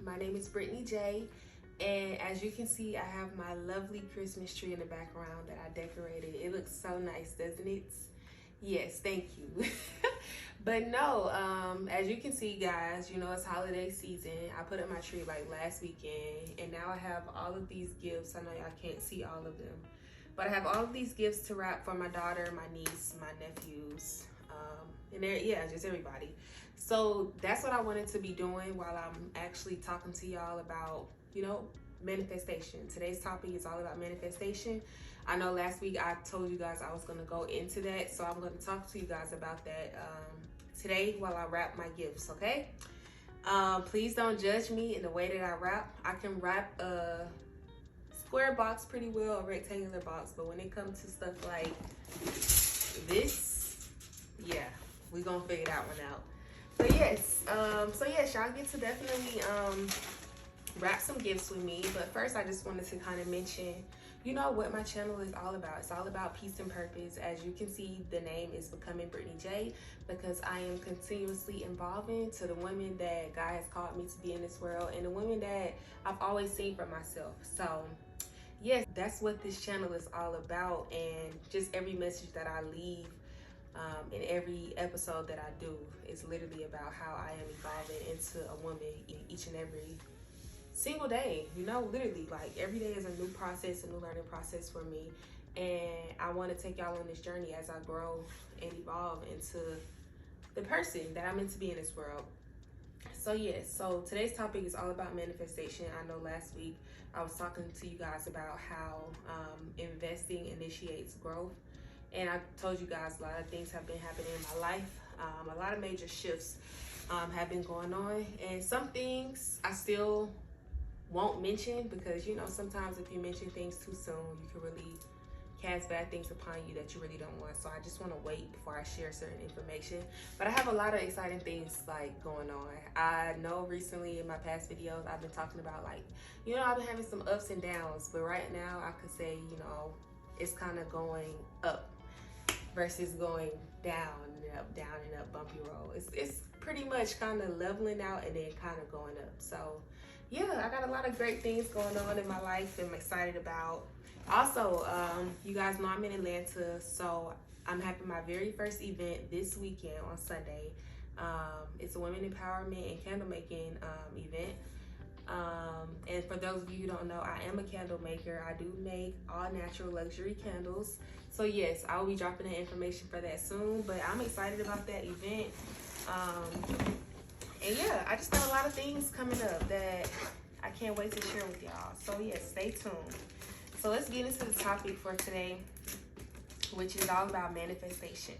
My name is Brittany J, and as you can see, I have my lovely Christmas tree in the background that I decorated. It looks so nice, doesn't it? Yes, thank you. But no, as you can see, guys, you know it's holiday season. I put up my tree like last weekend, and now I have all of these gifts. I know y'all can't see all of them, but I have all of these gifts to wrap for my daughter, my niece, my nephews, and yeah, just everybody. So that's what I wanted to be doing while I'm actually talking to y'all about, you know, manifestation. Today's topic is all about manifestation. I know last week I told you guys I was going to go into that, so I'm going to talk to you guys about that today while I wrap my gifts, okay? Please don't judge me in the way that I wrap. I can wrap a square box pretty well, a rectangular box, but when it comes to stuff like this, yeah, we're going to figure that one out. But yes, y'all get to definitely wrap some gifts with me. But first, I just wanted to kind of mention, you know, what my channel is all about. It's all about peace and purpose. As you can see, the name is Becoming Brittany J, because I am continuously evolving to the women that God has called me to be in this world, and the women that I've always seen for myself. So yes, that's what this channel is all about, and just every message that I leave in every episode that I do is literally about how I am evolving into a woman each and every single day. You know, literally, like every day is a new process, a new learning process for me, and I want to take y'all on this journey as I grow and evolve into the person that I'm meant to be in this world. So yes, so today's topic is all about manifestation. I know last week I was talking to you guys about how investing initiates growth. And I told you guys a lot of things have been happening in my life. A lot of major shifts have been going on. And some things I still won't mention because, you know, sometimes if you mention things too soon, you can really cast bad things upon you that you really don't want. So I just want to wait before I share certain information. But I have a lot of exciting things like going on. I know recently in my past videos, I've been talking about like, you know, I've been having some ups and downs. But right now I could say, you know, it's kind of going up versus going down and up, bumpy road. It's pretty much kind of leveling out and then kind of going up. So yeah, I got a lot of great things going on in my life I'm excited about. Also, you guys know I'm in Atlanta, so I'm having my very first event this weekend on Sunday. It's a women empowerment and candle making event. And for those of you who don't know, I am a candle maker. I do make all natural luxury candles. So yes, I will be dropping the information for that soon, but I'm excited about that event. And yeah, I just got a lot of things coming up that I can't wait to share with y'all. So yes, stay tuned. So let's get into the topic for today, which is all about manifestation.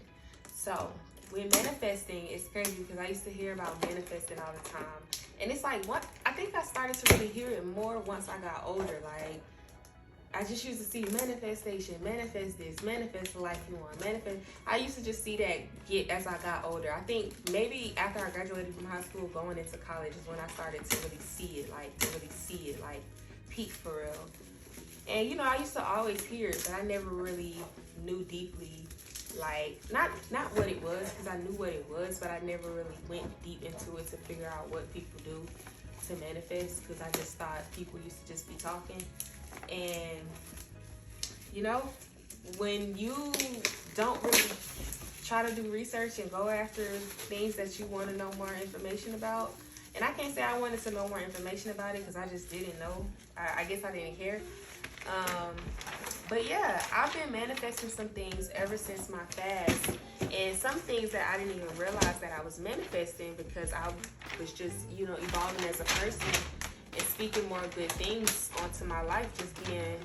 So when manifesting, it's crazy because I used to hear about manifesting all the time. And it's like, what? I think I started to really hear it more once I got older. Like, I just used to see manifestation, manifest this, manifest the life you want, manifest. I used to just see that get as I got older. I think maybe after I graduated from high school, going into college is when I started to really see it, like peak for real. And you know, I used to always hear it, but I never really knew deeply, like, not what it was, because I knew what it was, but I never really went deep into it to figure out what people do to manifest, because I just thought people used to just be talking. And you know, when you don't really try to do research and go after things that you want to know more information about, and I can't say I wanted to know more information about it because I just didn't know. I guess I didn't care. But yeah, I've been manifesting some things ever since my fast, and some things that I didn't even realize that I was manifesting because I was just, you know, evolving as a person and speaking more good things onto my life, just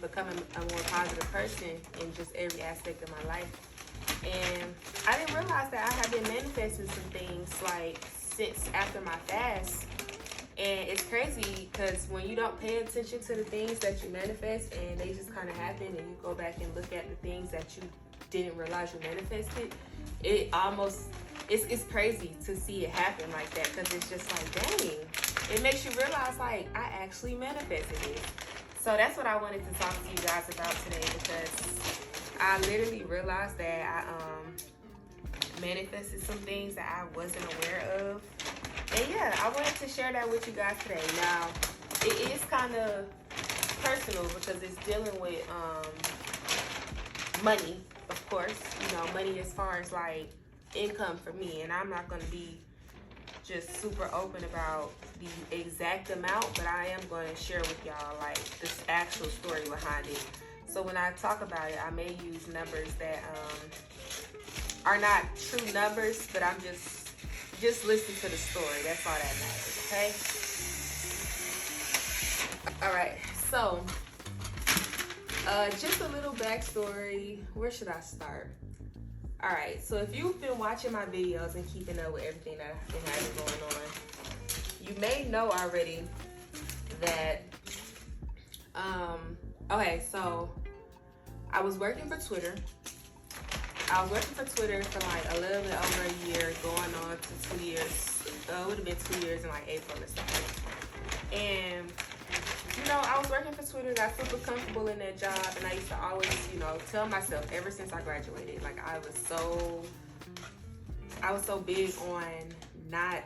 becoming a more positive person in just every aspect of my life. And I didn't realize that I had been manifesting some things like since after my fast. And it's crazy because when you don't pay attention to the things that you manifest and they just kind of happen, and you go back and look at the things that you didn't realize you manifested, it's crazy to see it happen like that, because it's just like, dang, it makes you realize like I actually manifested it. So that's what I wanted to talk to you guys about today, because I literally realized that I manifested some things that I wasn't aware of. And yeah, I wanted to share that with you guys today. Now, it is kind of personal because it's dealing with money, of course. You know, money as far as like income for me. And I'm not going to be just super open about the exact amount, but I am going to share with y'all like this actual story behind it. So when I talk about it, I may use numbers that are not true numbers, but I'm just listen to the story. That's all that matters, okay? All right, so just a little backstory. Where should I start? All right, so if you've been watching my videos and keeping up with everything that I've been having going on, you may know already that, okay, so I was working for Twitter. I was working for Twitter for like a little bit over a year, going on to 2 years. It would have been 2 years in like April or something. And, you know, I was working for Twitter, got super comfortable in that job, and I used to always, you know, tell myself ever since I graduated, like I was so big on not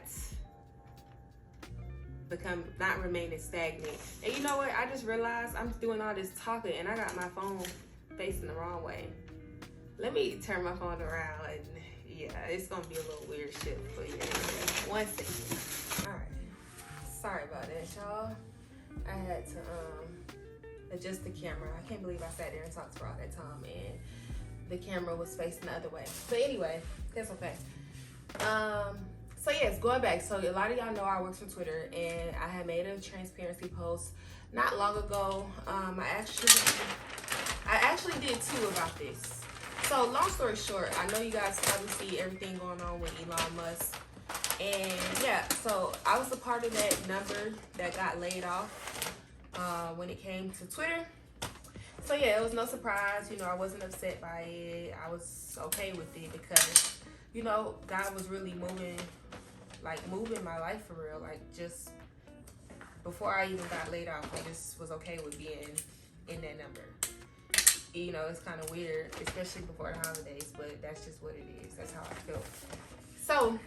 remaining stagnant. And you know what? I just realized I'm doing all this talking and I got my phone facing the wrong way. Let me turn my phone around and yeah, it's gonna be a little weird shift for you. One second. All right. Sorry about that, y'all. I had to adjust the camera. I can't believe I sat there and talked for all that time and the camera was facing the other way. But anyway, that's okay. So yes, going back. So a lot of y'all know I work for Twitter, and I had made a transparency post not long ago. I actually did two about this. So long story short, I know you guys probably see everything going on with Elon Musk. And yeah, so I was a part of that number that got laid off when it came to Twitter. So yeah, it was no surprise. You know, I wasn't upset by it. I was okay with it because, you know, God was really moving my life for real. Like just before I even got laid off, I just was okay with being in that number. You know, it's kind of weird, especially before the holidays, but that's just what it is. That's how I feel. So,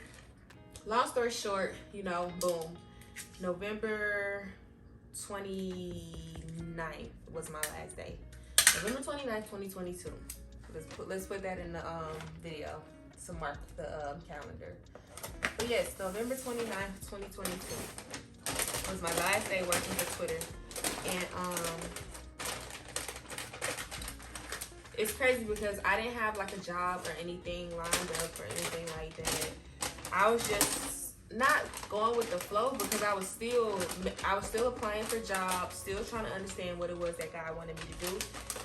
long story short, you know, boom. November 29th was my last day. November 29th, 2022. Let's put that in the video to mark the calendar. But yes, November 29th, 2022 was my last day working for Twitter. And it's crazy because I didn't have like a job or anything lined up or anything like that. I was just not going with the flow because I was still applying for jobs, still trying to understand what it was that God wanted me to do.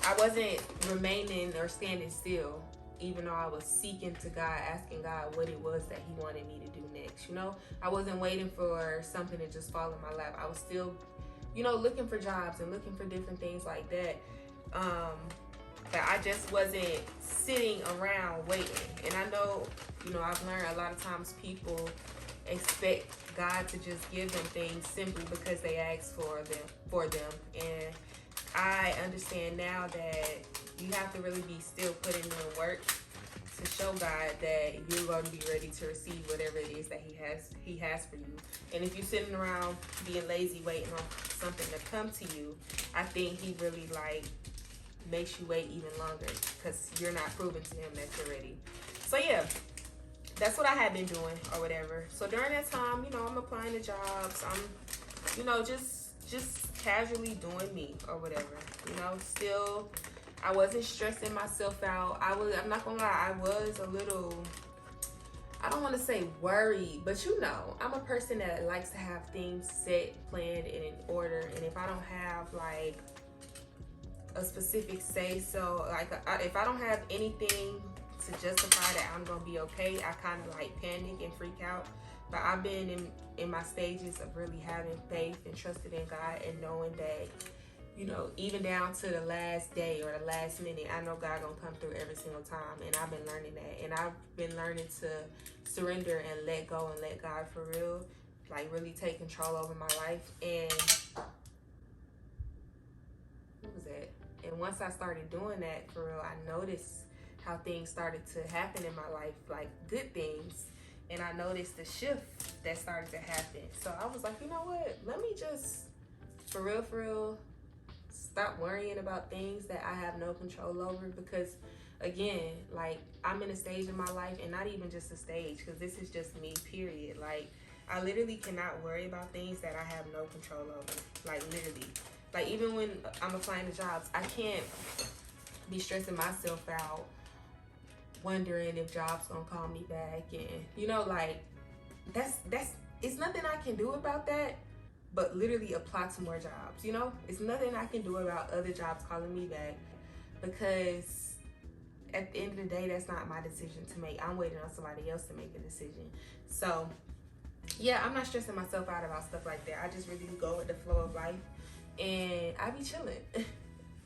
I wasn't remaining or standing still, even though I was seeking to God, asking God what it was that He wanted me to do next. You know, I wasn't waiting for something to just fall in my lap. I was still, you know, looking for jobs and looking for different things like that. But I just wasn't sitting around waiting. And I know, you know, I've learned a lot of times people expect God to just give them things simply because they ask for them. And I understand now that you have to really be still putting in the work to show God that you're going to be ready to receive whatever it is that He has for you. And if you're sitting around being lazy, waiting on something to come to you, I think He really makes you wait even longer because you're not proving to Him that you're ready. So yeah, that's what I had been doing or whatever. So during that time, you know, I'm applying to jobs. I'm, you know, just casually doing me or whatever. You know, still, I wasn't stressing myself out. I'm not gonna lie, I was a little, I don't want to say worried, but you know, I'm a person that likes to have things set, planned, and in order. And if I don't have like a specific say, so like if I don't have anything to justify that I'm gonna be okay, I kind of like panic and freak out. But I've been in my stages of really having faith and trusted in God and knowing that, you know, even down to the last day or the last minute, I know God gonna come through every single time. And I've been learning that. And I've been learning to surrender and let go and let God for real, like really take control over my life. And what was that? And once I started doing that for real, I noticed how things started to happen in my life, like good things. And I noticed the shift that started to happen. So I was like, you know what? Let me just, for real, stop worrying about things that I have no control over, because again, like, I'm in a stage in my life, and not even just a stage, because this is just me, period. Like, I literally cannot worry about things that I have no control over. Like, literally. Like, even when I'm applying to jobs, I can't be stressing myself out, wondering if jobs gonna call me back. And, you know, like, that's it's nothing I can do about that, but literally apply to more jobs, you know? It's nothing I can do about other jobs calling me back, because at the end of the day, that's not my decision to make. I'm waiting on somebody else to make a decision. So yeah, I'm not stressing myself out about stuff like that. I just really go with the flow of life, and I be chilling.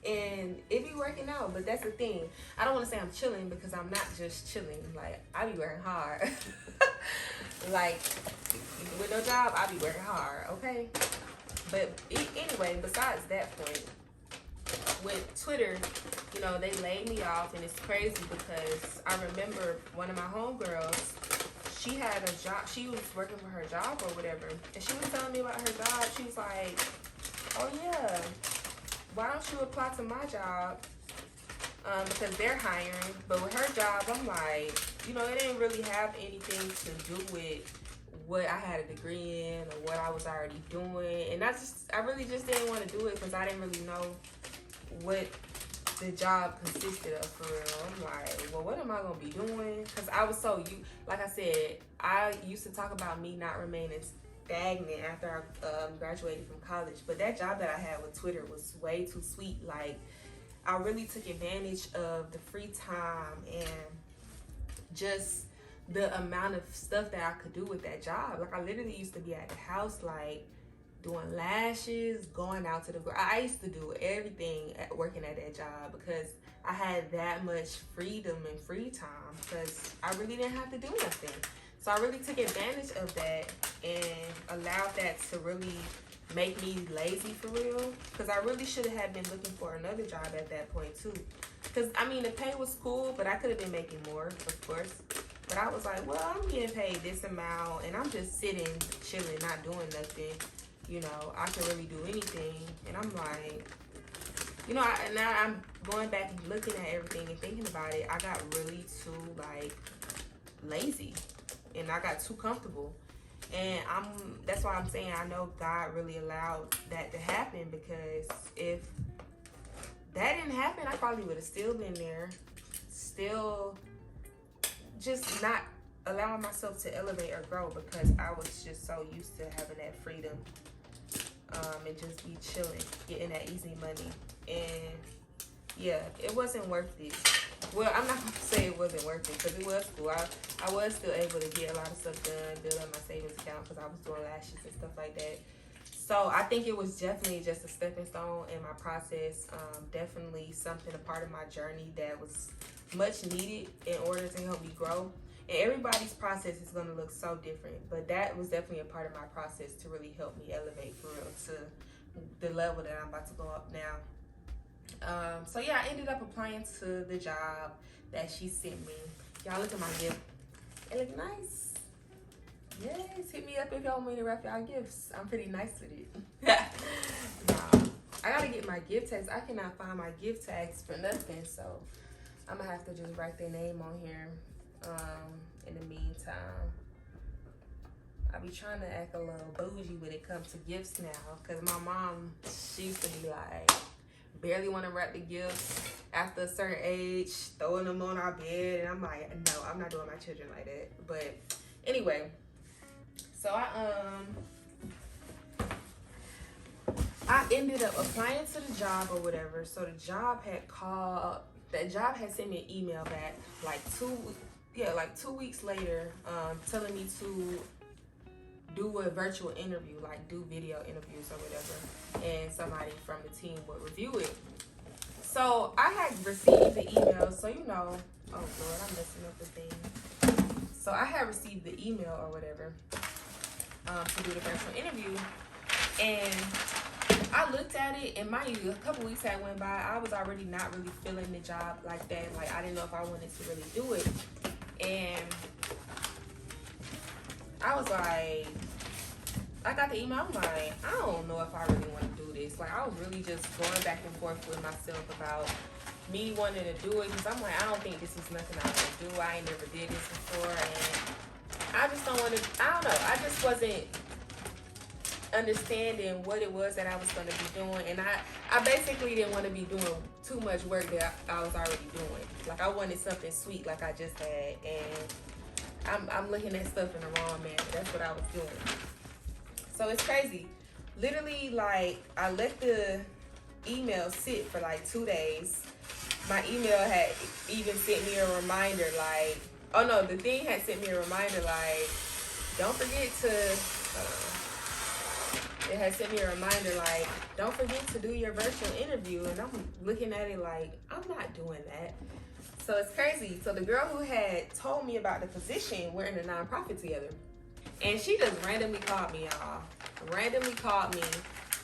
And it be working out. But that's the thing, I don't want to say I'm chilling, because I'm not just chilling. Like, I be working hard. Like, with no job, I be working hard, okay? But anyway, besides that point, with Twitter, you know, they laid me off, and it's crazy because I remember one of my homegirls, she had a job, she was working for her job or whatever, and she was telling me about her job. She was like, oh yeah, why don't you apply to my job? Because they're hiring. But with her job, I'm like, you know, it didn't really have anything to do with what I had a degree in or what I was already doing. And I really just didn't want to do it, because I didn't really know what the job consisted of, for real. I'm like, well, what am I going to be doing? Because I was like I said, I used to talk about me not remaining stagnant after I graduated from college. But that job that I had with Twitter was way too sweet. Like, I really took advantage of the free time and just the amount of stuff that I could do with that job. Like, I literally used to be at the house, like, doing lashes, going out to the I used to do everything working at that job, because I had that much freedom and free time, because I really didn't have to do nothing. So I really took advantage of that and allowed that to really make me lazy, for real, because I really should have been looking for another job at that point too. Because I mean, the pay was cool, but I could have been making more, of course. But I was like, well, I'm getting paid this amount, and I'm just sitting, chilling, not doing nothing. You know, I can really do anything. And I'm like, you know, now I'm going back and looking at everything and thinking about it. I got really too, like, lazy, and I got too comfortable. And that's why I'm saying I know God really allowed that to happen, because if that didn't happen, I probably would have still been there, still just not allowing myself to elevate or grow, because I was just so used to having that freedom, and just be chilling, getting that easy money. And yeah, it wasn't worth it. Well, I'm not going to say it wasn't worth it, because it was cool. I was still able to get a lot of stuff done, build up my savings account, because I was doing lashes and stuff like that. So I think it was definitely just a stepping stone in my process. Definitely something, a part of my journey that was much needed in order to help me grow. And everybody's process is going to look so different, but that was definitely a part of my process to really help me elevate, for real, to the level that I'm about to go up now. So yeah, I ended up applying to the job that she sent me. Y'all look at my gift. It look nice. Yes, hit me up if y'all want me to wrap y'all gifts. I'm pretty nice with it. Nah, I gotta get my gift tags. I cannot find my gift tags for nothing, so I'm gonna have to just write their name on here. In the meantime, I be trying to act a little bougie when it comes to gifts now, because my mom, she used to be like, barely want to wrap the gifts after a certain age, throwing them on our bed, and I'm like, no, I'm not doing my children like that. But anyway, so I ended up applying to the job or whatever. So the job had sent me an email back like 2 weeks later, telling me to do a virtual interview, like do video interviews or whatever, and somebody from the team would review it. So I had received the email, so you know, oh Lord, I'm messing up the thing. So I had received the email or whatever, to do the virtual interview, and I looked at it, and mind you, a couple weeks had went by. I was already not really feeling the job like that. Like, I didn't know if I wanted to really do it. And I was like, I got the email. I'm like, I don't know if I really want to do this. Like, I was really just going back and forth with myself about me wanting to do it, because I'm like, I don't think this is nothing I want to do. I ain't never did this before, and I just don't want to. I don't know. I just wasn't understanding what it was that I was going to be doing, and I basically didn't want to be doing too much work that I was already doing. Like, I wanted something sweet, like I just had, and I'm looking at stuff in the wrong manner. That's what I was doing. So it's crazy. Literally, like, I let the email sit for like 2 days. My email had even sent me a reminder, like, oh no, the thing had sent me a reminder, like, don't forget to, it had sent me a reminder, like, don't forget to do your virtual interview. And I'm looking at it like, I'm not doing that. So it's crazy. So the girl who had told me about the position, we're in a nonprofit together. And she just randomly called me, y'all. Randomly called me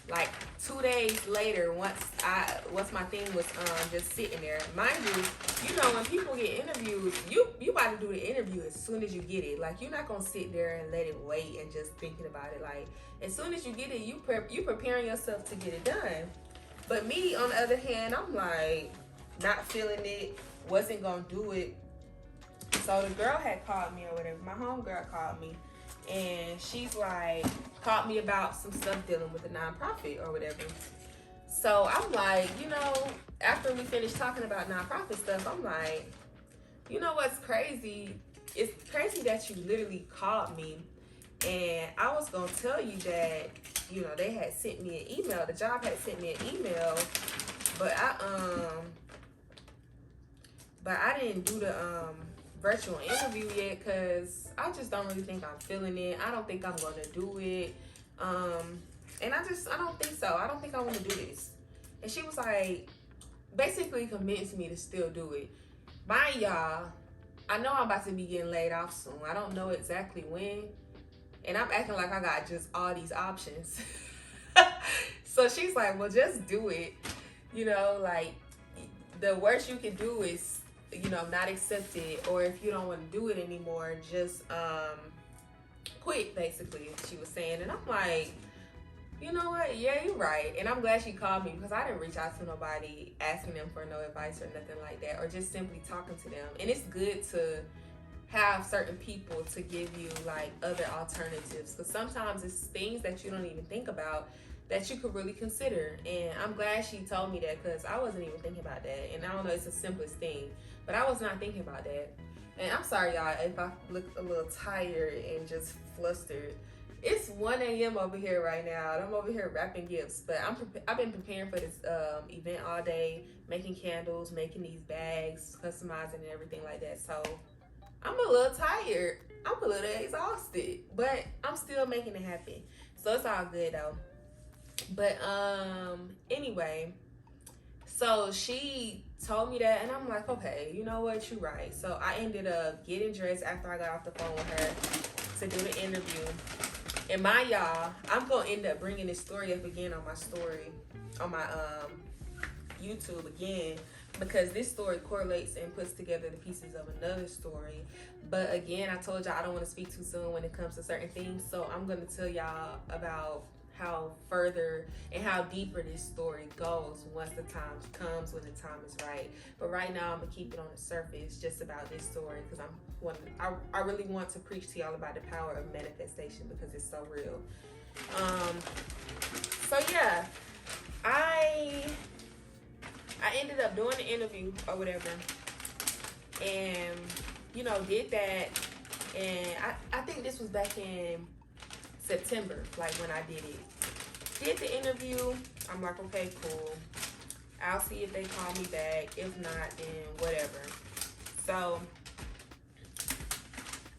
like 2 days later, once my thing was just sitting there. Mind you know, when people get interviews, you about to do the interview as soon as you get it. Like, you're not gonna sit there and let it wait and just thinking about it. Like, as soon as you get it, you preparing yourself to get it done. But me, on the other hand, I'm like not feeling it, wasn't gonna do it. So the girl had called me or whatever. My homegirl called me. And she's like, called me about some stuff dealing with the nonprofit or whatever. So I'm like, you know, after we finished talking about nonprofit stuff, I'm like, you know what's crazy? It's crazy that you literally called me. And I was going to tell you that, you know, they had sent me an email. The job had sent me an email. But I didn't do the virtual interview yet, because I just don't really think I'm feeling it. I don't think I'm going to do it. And I don't think so. I don't think I want to do this. And she was like, basically convinced me to still do it. Mind y'all, I know I'm about to be getting laid off soon. I don't know exactly when. And I'm acting like I got just all these options. So she's like, well, just do it. You know, like, the worst you can do is, you know, not accept it, or if you don't want to do it anymore, just quit, basically, she was saying. And I'm like, you know what, yeah, you're right. And I'm glad she called me, because I didn't reach out to nobody asking them for no advice or nothing like that, or just simply talking to them. And it's good to have certain people to give you like other alternatives, because sometimes it's things that you don't even think about that you could really consider. And I'm glad she told me that, because I wasn't even thinking about that. And I don't know, it's the simplest thing, but I was not thinking about that. And I'm sorry, y'all, if I look a little tired and just flustered. It's 1 a.m. over here right now, and I'm over here wrapping gifts. But I've been preparing for this event all day, making candles, making these bags, customizing and everything like that. So I'm a little tired. I'm a little exhausted, but I'm still making it happen. So it's all good though. But anyway, so she told me that, and I'm like, okay, you know what, you're right. So I ended up getting dressed after I got off the phone with her to do the interview. And mind y'all, I'm gonna end up bringing this story up again on my story, on my YouTube again, because this story correlates and puts together the pieces of another story. But again, I told y'all I don't want to speak too soon when it comes to certain things, so I'm gonna tell y'all about how further and how deeper this story goes once the time comes, when the time is right. But right now, I'm gonna keep it on the surface, just about this story, because I really want to preach to y'all about the power of manifestation, because it's so real. So yeah, I ended up doing the interview or whatever, and you know, did that, and I think this was back in September, like when I did it. Did the interview. I'm like, okay, cool. I'll see if they call me back. If not, then whatever. So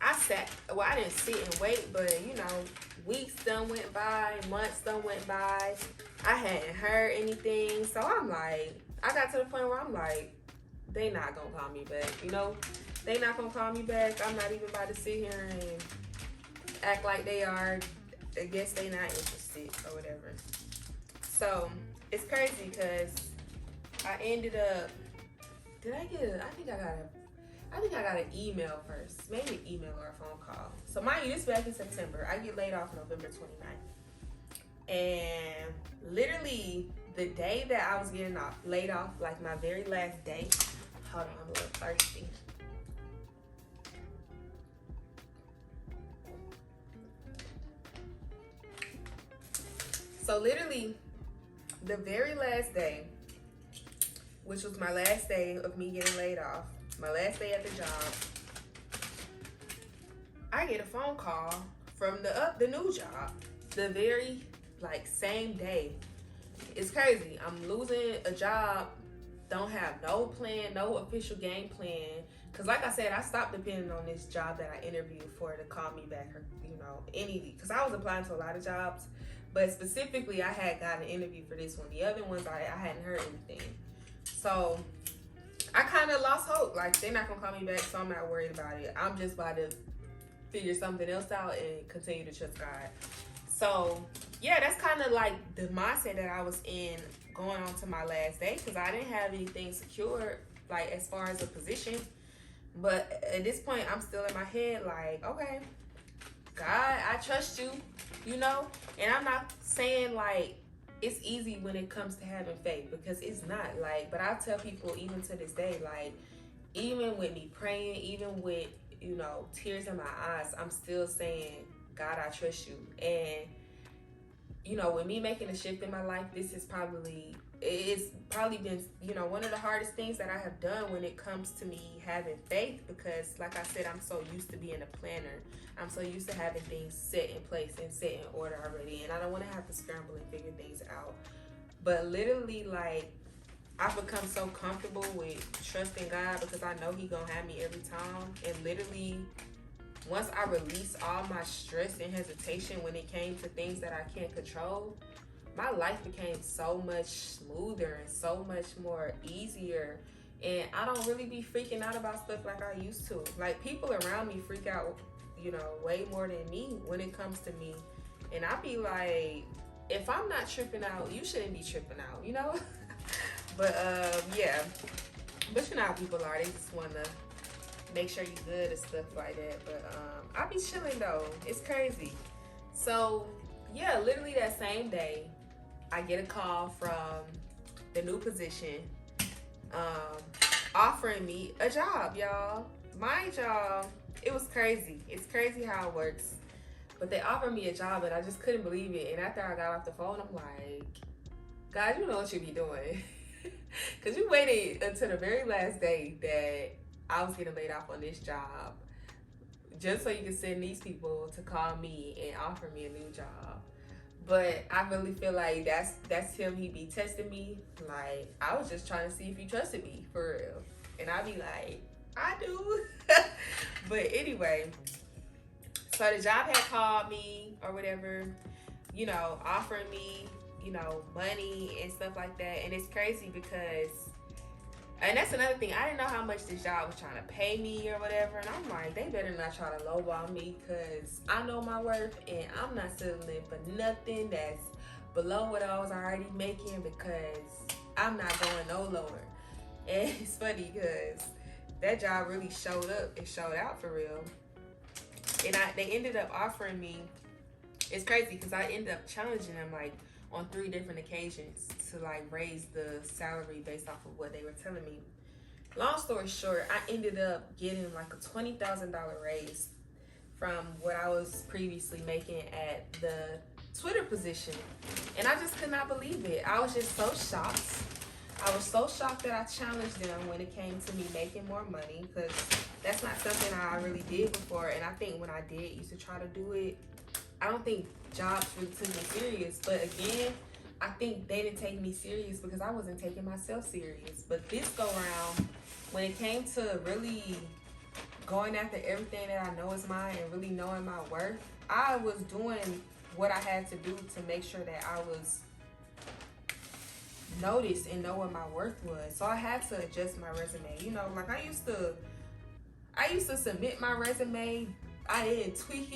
I didn't sit and wait, but you know, weeks done went by, months done went by. I hadn't heard anything. So I'm like, I got to the point where I'm like, they not gonna call me back, you know? They not gonna call me back. I'm not even about to sit here and act like they are. I guess they not interested or whatever. So it's crazy, because I ended up, I I think I got an email first. Maybe an email or a phone call. So mind you, this back in September. I get laid off November 29th. And literally the day that I was getting laid off, like my very last day. Hold on, I'm a little thirsty. So literally the very last day, which was my last day of me getting laid off, my last day at the job, I get a phone call from the new job the very same day. It's crazy. I'm losing a job, don't have no plan, no official game plan. Cause like I said, I stopped depending on this job that I interviewed for to call me back, or because I was applying to a lot of jobs, but specifically I had gotten an interview for this one. The other ones I hadn't heard anything. So I kind of lost hope. Like, they're not gonna call me back, so I'm not worried about it. I'm just about to figure something else out and continue to trust God. So yeah, that's kind of like the mindset that I was in going on to my last day, because I didn't have anything secured, like as far as a position. But at this point, I'm still in my head like, okay, God, I trust you, and I'm not saying like it's easy when it comes to having faith, because it's not. Like, but I tell people even to this day, like, even with me praying, even with tears in my eyes, I'm still saying, God, I trust you. And with me making a shift in my life, it's probably been one of the hardest things that I have done when it comes to me having faith, because like I said, I'm so used to being a planner. I'm so used to having things set in place and set in order already, and I don't want to have to scramble and figure things out. But literally, like, I've become so comfortable with trusting God, because I know He gonna have me every time. And literally, once I released all my stress and hesitation when it came to things that I can't control, my life became so much smoother and so much more easier. And I don't really be freaking out about stuff like I used to. Like, people around me freak out, way more than me when it comes to me. And I be like, if I'm not tripping out, you shouldn't be tripping out, But yeah. But you know how people are. They just want to make sure you're good and stuff like that. But I be chilling though. It's crazy. So yeah, literally that same day, I get a call from the new position, offering me a job, y'all. My job, it was crazy. It's crazy how it works. But they offered me a job, and I just couldn't believe it. And after I got off the phone, I'm like, God, you know what you be doing. Because you waited until the very last day that I was getting laid off on this job, just so you can send these people to call me and offer me a new job. But I really feel like that's him. He be testing me. Like, I was just trying to see if he trusted me, for real. And I be like, I do. But anyway, so the job had called me or whatever, offering me, money and stuff like that. And it's crazy because, and that's another thing, I didn't know how much this job was trying to pay me or whatever. And I'm like, they better not try to lowball me, because I know my worth, and I'm not settling for nothing that's below what I was already making, because I'm not going no lower. And it's funny because that job really showed up and showed out for real. And they ended up offering me, it's crazy because I ended up challenging them like on 3 different occasions to like raise the salary based off of what they were telling me. Long story short, I ended up getting like a $20,000 raise from what I was previously making at the Twitter position. And I just could not believe it. I was just so shocked. I was so shocked that I challenged them when it came to me making more money, because that's not something I really did before. And I think when I did used to try to do it, I don't think jobs really took me serious. But again, I think they didn't take me serious because I wasn't taking myself serious. But this go round, when it came to really going after everything that I know is mine and really knowing my worth, I was doing what I had to do to make sure that I was noticed and know what my worth was. So I had to adjust my resume. Like I used to submit my resume. I didn't tweak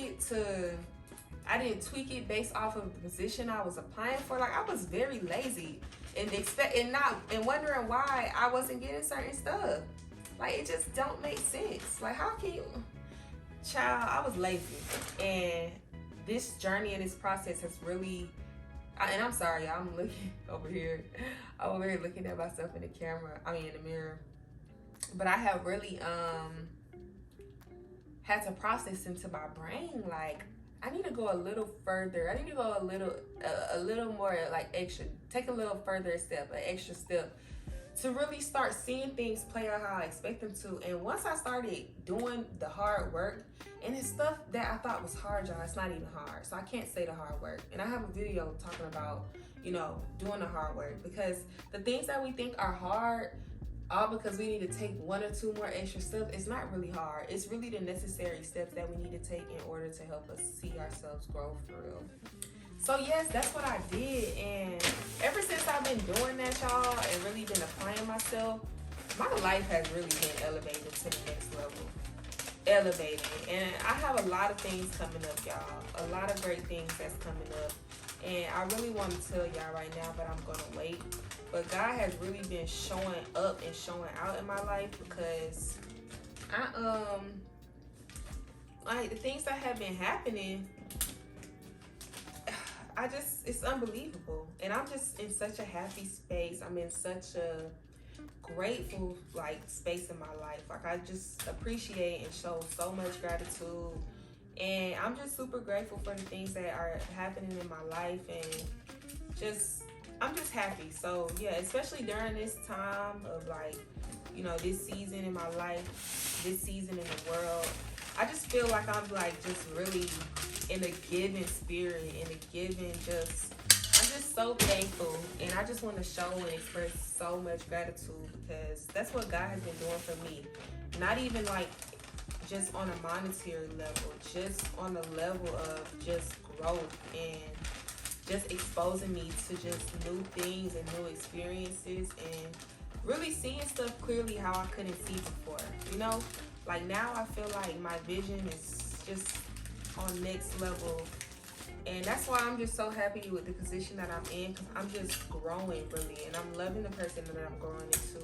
it based off of the position I was applying for. Like, I was very lazy and wondering why I wasn't getting certain stuff. Like, it just don't make sense. Like, how can you? Child, I was lazy. And this journey and this process has really, and I'm sorry, y'all, I'm looking over here. I'm over here looking at myself in the camera, in the mirror. But I have really had to process into my brain, like, I need to go a little further. I need to go a little more, like, extra, take a little further step, an extra step, to really start seeing things play out how I expect them to. And once I started doing the hard work, and it's stuff that I thought was hard, y'all, it's not even hard. So I can't say the hard work. And I have a video talking about, doing the hard work, because the things that we think are hard, all because we need to take one or two more extra steps, it's not really hard. It's really the necessary steps that we need to take in order to help us see ourselves grow for real. So yes, that's what I did, and ever since I've been doing that, y'all, and really been applying myself, my life has really been elevated to the next level. Elevated. And I have a lot of things coming up, y'all. A lot of great things that's coming up. And I really want to tell y'all right now, but I'm gonna wait. But God has really been showing up and showing out in my life, because like, the things that have been happening, it's unbelievable. And I'm just in such a happy space. I'm in such a grateful, like, space in my life. Like, I just appreciate and show so much gratitude. And I'm just super grateful for the things that are happening in my life, and I'm just happy. So yeah, especially during this time of, like, this season in my life, this season in the world, I just feel like I'm, like, just really in a giving spirit, in a giving, I'm just so thankful. And I just want to show and express so much gratitude, because that's what God has been doing for me. Not even, like, just on a monetary level, just on the level of just growth and just exposing me to just new things and new experiences, and really seeing stuff clearly how I couldn't see before. Like, now I feel like my vision is just on next level. And that's why I'm just so happy with the position that I'm in, because I'm just growing really, and I'm loving the person that I'm growing into.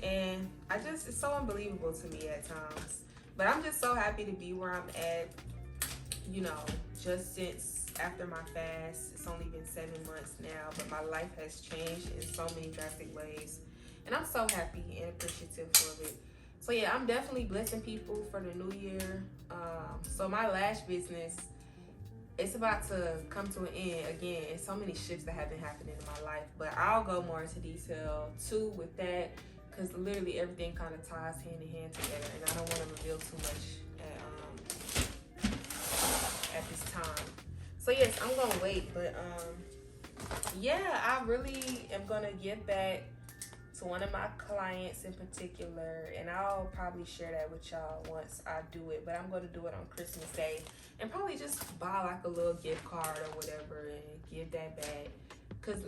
And it's so unbelievable to me at times. But I'm just so happy to be where I'm at, just since after my fast. It's only been 7 months now, but my life has changed in so many drastic ways. And I'm so happy and appreciative of it. So yeah, I'm definitely blessing people for the new year. So my lash business, it's about to come to an end again. And so many shifts that have been happening in my life. But I'll go more into detail too with that, because literally everything kind of ties hand in hand together, and I don't want to reveal too much at this time. So yes, I'm gonna wait, but yeah, I really am gonna give back to one of my clients in particular, and I'll probably share that with y'all once I do it. But I'm gonna do it on Christmas Day, and probably just buy like a little gift card or whatever and give that back. Cause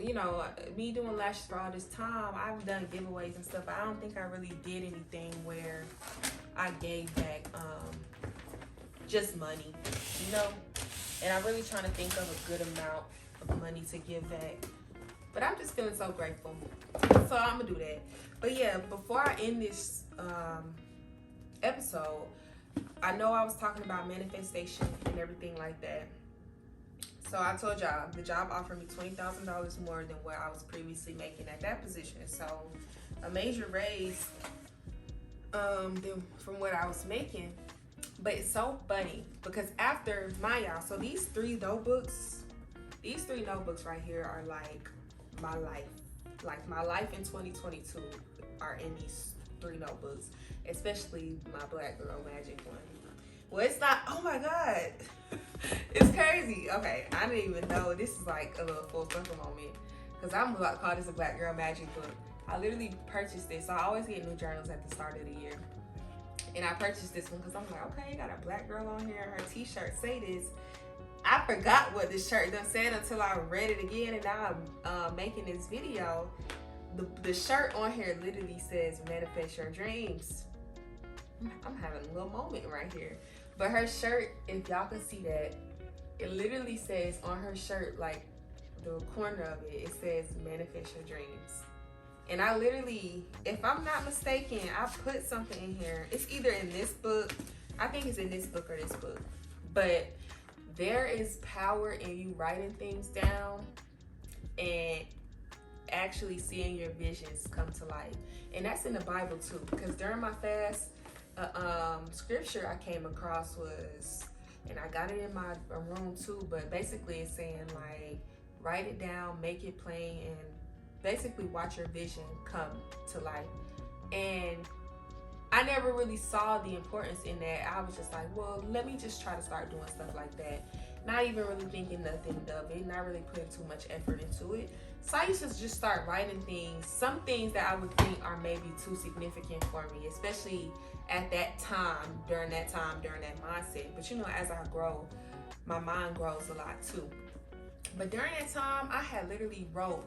me doing lashes for all this time, I've done giveaways and stuff. I don't think I really did anything where I gave back just money, And I'm really trying to think of a good amount of money to give back. But I'm just feeling so grateful. So I'm gonna do that. But yeah, before I end this episode, I know I was talking about manifestation and everything like that. So I told y'all the job offered me $20,000 more than what I was previously making at that position. So a major raise from what I was making. But it's so funny because after so these three notebooks right here are like my life. Like my life in 2022 are in these 3 notebooks, especially my Black Girl Magic one. Well, it's not, oh my God. It's crazy. Okay, I didn't even know. This is like a little full circle moment, because I'm about to call this a Black Girl Magic book. I literally purchased this. So I always get new journals at the start of the year. And I purchased this one because I'm like, okay, got a black girl on here. Her t-shirt say this. I forgot what this shirt done said until I read it again, and now I'm making this video. The shirt on here literally says manifest your dreams. I'm having a little moment right here. But her shirt, if y'all can see that, it literally says on her shirt, like the corner of it, it says manifest your dreams. And I literally, if I'm not mistaken, I put something in here. It's either in this book. I think it's in this book or this book. But there is power in you writing things down and actually seeing your visions come to life. And that's in the Bible too. Because during my fast, scripture I came across was, and I got it in my room too, but basically it's saying like, write it down, make it plain, and basically watch your vision come to life. And I never really saw the importance in that. I was just like, well, let me just try to start doing stuff like that. Not even really thinking nothing of it, not really putting too much effort into it. So I used to just start writing things, some things that I would think are maybe too significant for me, especially at that time, during that mindset. But you know, as I grow, my mind grows a lot too. But during that time, I had literally wrote,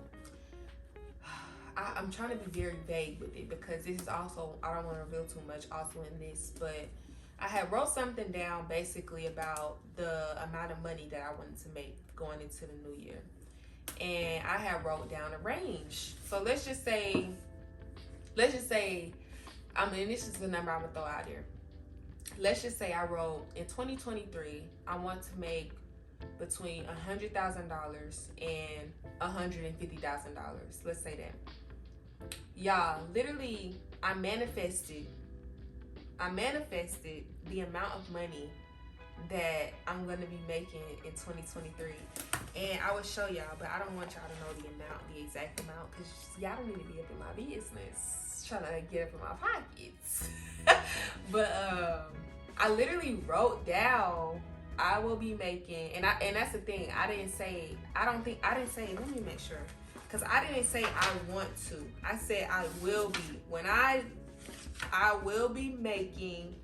I'm trying to be very vague with it because this is also, I don't want to reveal too much also in this, but I had wrote something down basically about the amount of money that I wanted to make going into the new year. And I had wrote down a range. So let's just say, I mean, this is the number I'm gonna throw out there. Let's just say I wrote, in 2023, I want to make between $100,000 and $150,000. Let's say that. Y'all, literally, I manifested the amount of money that I'm gonna be making in 2023. And I will show y'all, but I don't want y'all to know the exact amount, because y'all don't need to be up in my business trying to get up in my pockets. But I literally wrote down I will be making, and that's the thing, I didn't say, let me make sure, because I didn't say I want to. I said I will be. When I will be making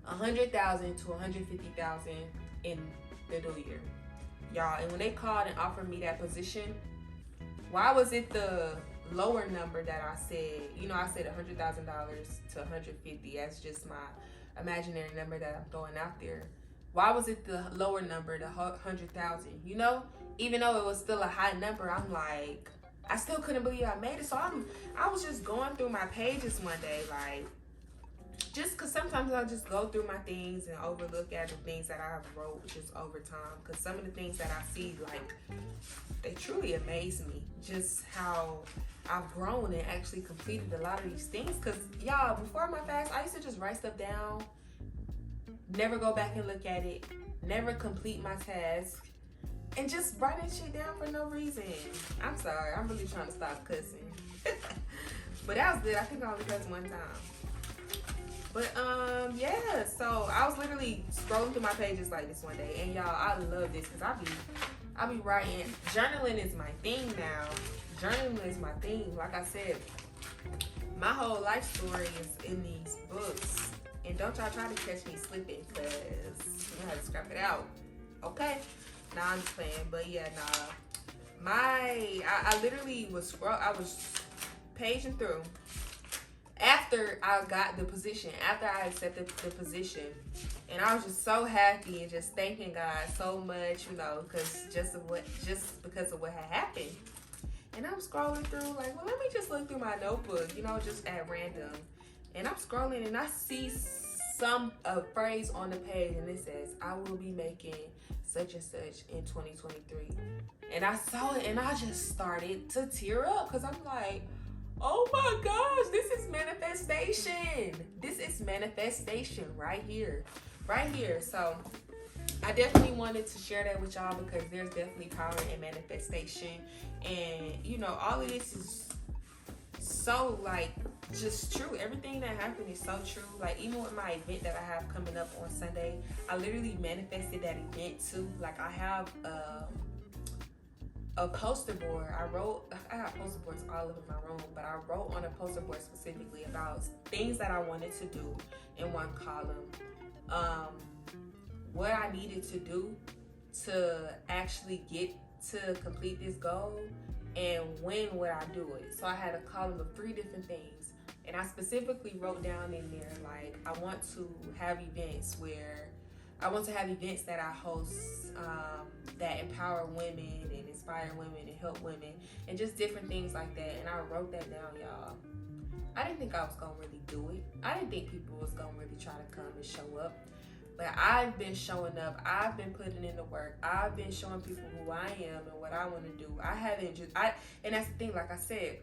$100,000 to $150,000 in the new year, y'all. And when they called and offered me that position, why was it the lower number that I said? You know, I said $100,000 to $150,000. That's just my imaginary number that I'm throwing out there. Why was it the lower number, the $100,000? You know, even though it was still a high number, I'm like, I still couldn't believe I made it. So I was just going through my pages one day, like, just because sometimes I'll just go through my things and overlook at the things that I wrote just over time. Because some of the things that I see, like, they truly amaze me. Just how I've grown and actually completed a lot of these things. Because, y'all, before my fast, I used to just write stuff down, never go back and look at it, never complete my task, and just writing shit down for no reason. I'm sorry, I'm really trying to stop cussing. But that was good. I think I only cussed one time. But yeah, so I was literally scrolling through my pages like this one day, and y'all, I love this because I be writing. Journaling is my thing now. Journaling is my thing. Like I said, my whole life story is in these books. And don't y'all try to catch me slipping, because you know how to scrap it out. Okay? Nah, I'm just playing. But yeah, nah. I literally was paging through. After I got the position, after I accepted the position, and I was just so happy and just thanking God so much, you know, just because of what had happened. And I'm scrolling through, like, well, let me just look through my notebook, you know, just at random. And I'm scrolling and I see a phrase on the page, and it says, I will be making such and such in 2023. And I saw it and I just started to tear up, because I'm like, oh my gosh, this is manifestation. This is manifestation right here. Right here. So I definitely wanted to share that with y'all, because there's definitely power in manifestation. And, you know, all of this is so, like, just true. Everything that happened is so true. Like, even with my event that I have coming up on Sunday, I literally manifested that event too. Like, I have a poster board. I got poster boards all over my room, but I wrote on a poster board specifically about things that I wanted to do in one column. What I needed to do to actually get to complete this goal, and when would I do it. So I had a column of 3 different things, and I specifically wrote down in there, like, I want to have events where I want to have events that I host that empower women and inspire women and help women and just different things like that. And I wrote that down, y'all. I didn't think I was gonna really do it. I didn't think people was gonna really try to come and show up. But I've been showing up. I've been putting in the work. I've been showing people who I am and what I want to do. And that's the thing, like I said,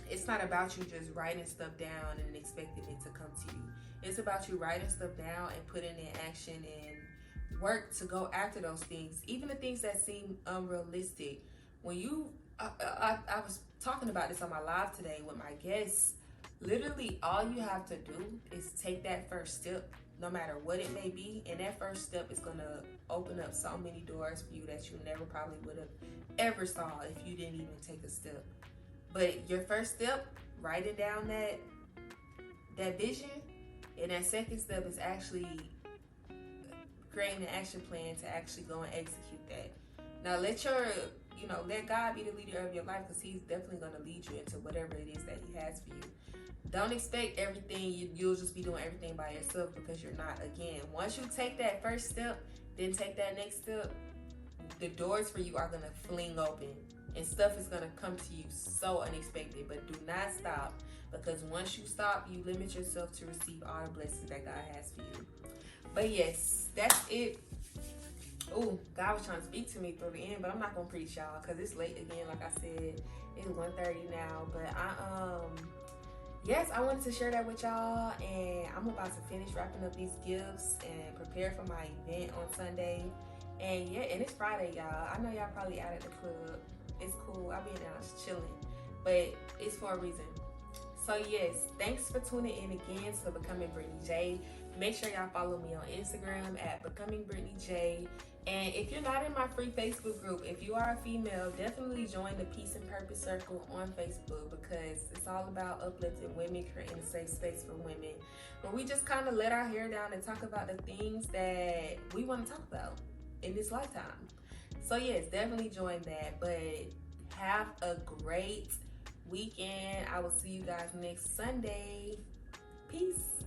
it's not about you just writing stuff down and expecting it to come to you. It's about you writing stuff down and putting in action and work to go after those things, even the things that seem unrealistic. When you, I was talking about this on my live today with my guests. Literally, all you have to do is take that first step, no matter what it may be, and that first step is gonna open up so many doors for you that you never probably would have ever saw if you didn't even take a step. But your first step, writing down that vision, and that second step is actually creating an action plan to actually go and execute that. Now let God be the leader of your life, because he's definitely going to lead you into whatever it is that he has for you. Don't expect everything, you'll just be doing everything by yourself, because you're not. Again, once you take that first step, then take that next step, the doors for you are going to fling open. And stuff is going to come to you so unexpected. But do not stop, because once you stop, you limit yourself to receive all the blessings that God has for you. But yes, that's it. Oh, God was trying to speak to me through the end, but I'm not going to preach, y'all, because it's late again. Like I said, it's 1:30 now. But yes, I wanted to share that with y'all. And I'm about to finish wrapping up these gifts and prepare for my event on Sunday. And yeah, and it's Friday, y'all. I know y'all probably out at the club. It's cool. I'll be in there just chilling. But it's for a reason. So yes, thanks for tuning in again to Becoming Brittany J. Make sure y'all follow me on Instagram at Becoming Brittany J. And if you're not in my free Facebook group, if you are a female, definitely join the Peace and Purpose Circle on Facebook, because it's all about uplifting women, creating a safe space for women, where we just kind of let our hair down and talk about the things that we want to talk about in this lifetime. So yes, definitely join that. But have a great weekend. I will see you guys next Sunday. Peace.